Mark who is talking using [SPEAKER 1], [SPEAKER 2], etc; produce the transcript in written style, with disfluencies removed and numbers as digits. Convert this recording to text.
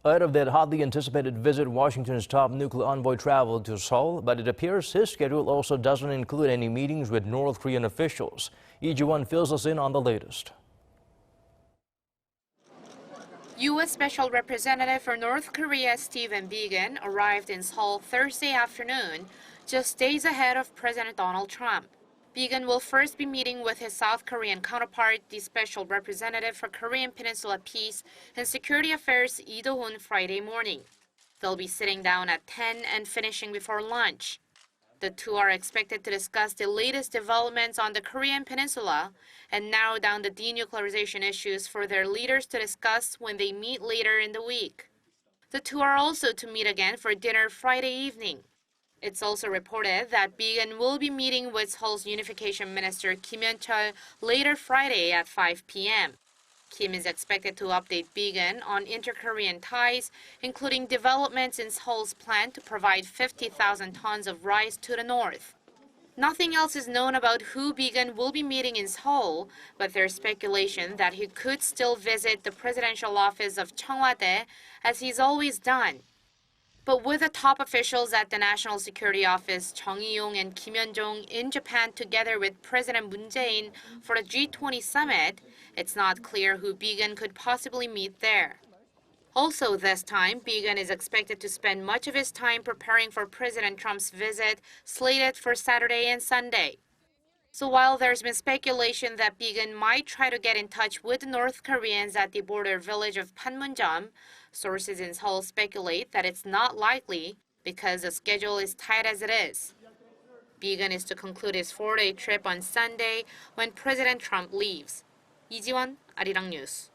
[SPEAKER 1] Ahead of that hotly anticipated visit, Washington's top nuclear envoy traveled to Seoul, but it appears his schedule also doesn't include any meetings with North Korean officials. Lee Ji-won fills us in on the latest.
[SPEAKER 2] U.S. Special Representative for North Korea Stephen Biegun arrived in Seoul Thursday afternoon, just days ahead of President Donald Trump. Biegun will first be meeting with his South Korean counterpart, the Special Representative for Korean Peninsula Peace and Security Affairs Lee Do-hoon Friday morning. They'll be sitting down at 10 and finishing before lunch. The two are expected to discuss the latest developments on the Korean Peninsula and narrow down the denuclearization issues for their leaders to discuss when they meet later in the week. The two are also to meet again for dinner Friday evening. It's also reported that Biegun will be meeting with Seoul's Unification Minister Kim Yeon-chol later Friday at 5 p.m. Kim is expected to update Biegun on inter-Korean ties, including developments in Seoul's plan to provide 50,000 tons of rice to the north. Nothing else is known about who Biegun will be meeting in Seoul, but there's speculation that he could still visit the presidential office of Cheongwadae, as he's always done. But with the top officials at the National Security Office, Chung Eui-yong and Kim Yeon-jong in Japan together with President Moon Jae-in for the G20 summit, it's not clear who Biegun could possibly meet there. Also this time, Biegun is expected to spend much of his time preparing for President Trump's visit, slated for Saturday and Sunday. So while there's been speculation that Biegun might try to get in touch with the North Koreans at the border village of Panmunjom, sources in Seoul speculate that it's not likely because the schedule is tight as it is. Biegun is to conclude his 4-day trip on Sunday when President Trump leaves. Lee Ji-won, Arirang News.